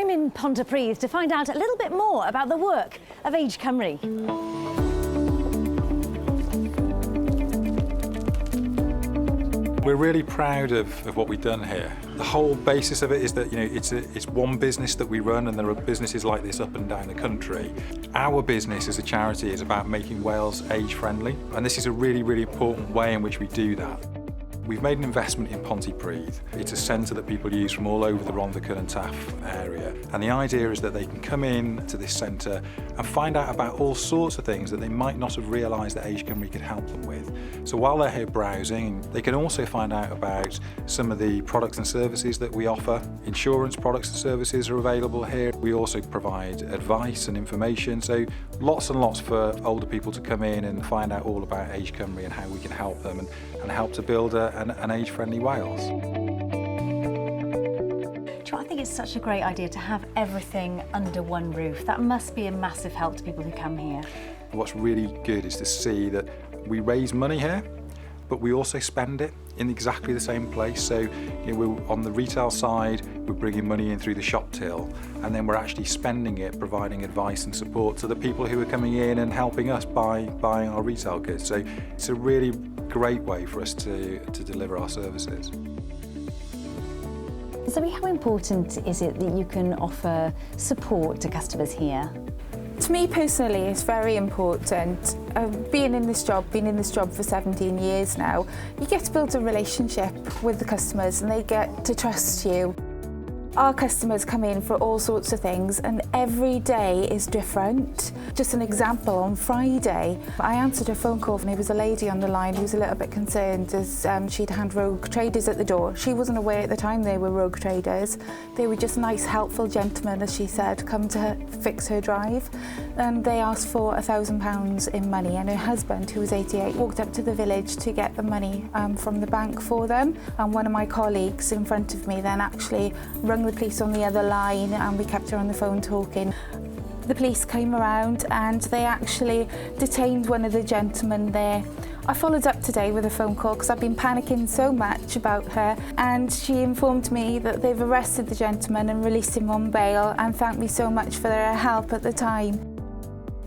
I'm in Pontypridd to find out a little bit more about the work of Age Cymru. We're really proud of what we've done here. The whole basis of it is that it's one business that we run, and there are businesses like this up and down the country. Our business as a charity is about making Wales age friendly, and this is a really, really important way in which we do that. We've made an investment in Pontypridd. It's a centre that people use from all over the Rhondda and Taff area. And the idea is that they can come in to this centre and find out about all sorts of things that they might not have realised that Age Cymru could help them with. So while they're here browsing, they can also find out about some of the products and services that we offer. Insurance products and services are available here. We also provide advice and information. So lots and lots for older people to come in and find out all about Age Cymru and how we can help them and help to build an age-friendly Wales. Do you know, I think it's such a great idea to have everything under one roof. That must be a massive help to people who come here. What's really good is to see that we raise money here, but we also spend it in exactly the same place. So we're on the retail side, we're bringing money in through the shop till, and then we're actually spending it providing advice and support to the people who are coming in and helping us buying our retail goods. So it's a really great way for us to deliver our services. Zoe, how important is it that you can offer support to customers here? To me personally, it's very important. Being in this job for 17 years now, you get to build a relationship with the customers and they get to trust you. Our customers come in for all sorts of things and every day is different. Just an example, on Friday, I answered a phone call and there was a lady on the line who was a little bit concerned as she'd had rogue traders at the door. She wasn't aware at the time they were rogue traders. They were just nice, helpful gentlemen, as she said, come to fix her drive. And they asked for £1,000 in money, and her husband, who was 88, walked up to the village to get the money from the bank for them. And one of my colleagues in front of me then actually rang the police on the other line, and we kept her on the phone talking. The police came around and they actually detained one of the gentlemen there. I followed up today with a phone call because I've been panicking so much about her, and she informed me that they've arrested the gentleman and released him on bail and thanked me so much for their help at the time.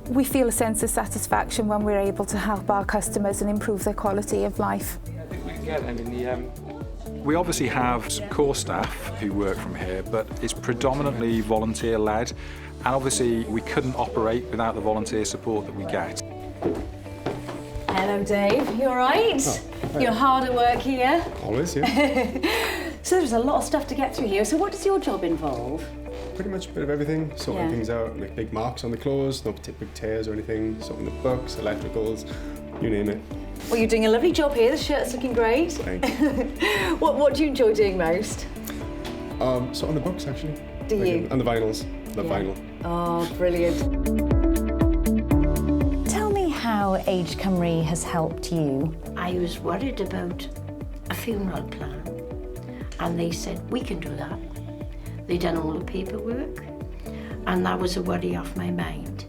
We feel a sense of satisfaction when we're able to help our customers and improve their quality of life. We obviously have some core staff who work from here, but it's predominantly volunteer-led, and obviously we couldn't operate without the volunteer support that we get. Hello, Dave. You all right? Oh, You're hard at work here. Always, yeah. So there's a lot of stuff to get through here. So what does your job involve? Pretty much a bit of everything, sorting things out, like big marks on the clothes, no big tears or anything, sorting the books, electricals, you name it. Well, you're doing a lovely job here. The shirt's looking great. Thank you. What do you enjoy doing most? Sorting the books, actually. Do you? And the vinyls. The vinyl. Oh, brilliant. Tell me how Age Cymru has helped you. I was worried about a funeral plan, and they said, we can do that. They done all the paperwork, and that was a worry off my mind.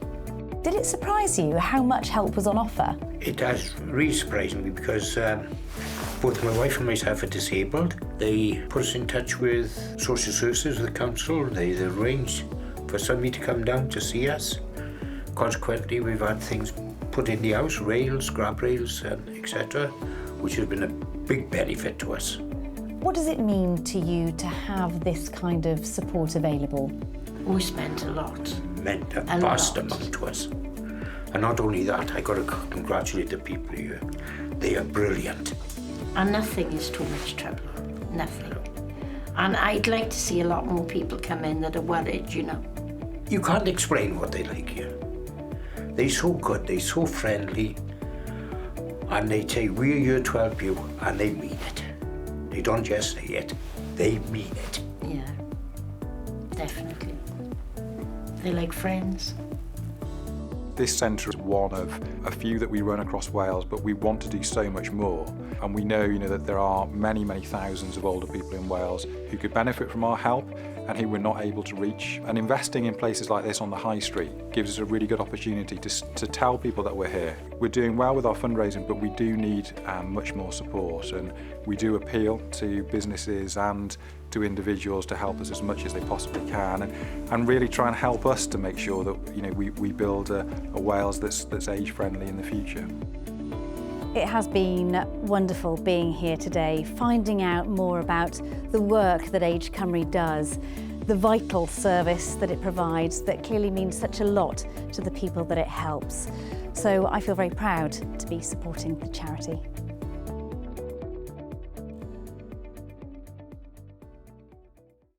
Did it surprise you how much help was on offer? It does really surprise me because both my wife and myself are disabled. They put us in touch with social services, the council. They arranged for somebody to come down to see us. Consequently, we've had things put in the house, rails, grab rails, etc., which has been a big benefit to us. What does it mean to you to have this kind of support available? We spent a lot. Meant a vast amount to us. And not only that, I got to congratulate the people here. They are brilliant. And nothing is too much trouble. Nothing. And I'd like to see a lot more people come in that are worried, you know. You can't explain what they like here. They're so good, they're so friendly, and they say, we're here to help you, and they mean it. They don't just say it, they mean it. Yeah, definitely. They're like friends. This centre is one of a few that we run across Wales, but we want to do so much more. And we know, that there are many, many thousands of older people in Wales who could benefit from our help and who we're not able to reach. And investing in places like this on the high street gives us a really good opportunity to tell people that we're here. We're doing well with our fundraising, but we do need much more support. And we do appeal to businesses and to individuals to help us as much as they possibly can, and really try and help us to make sure that we build a Wales that's age friendly in the future. It has been wonderful being here today, finding out more about the work that Age Cymru does, the vital service that it provides that clearly means such a lot to the people that it helps. So I feel very proud to be supporting the charity.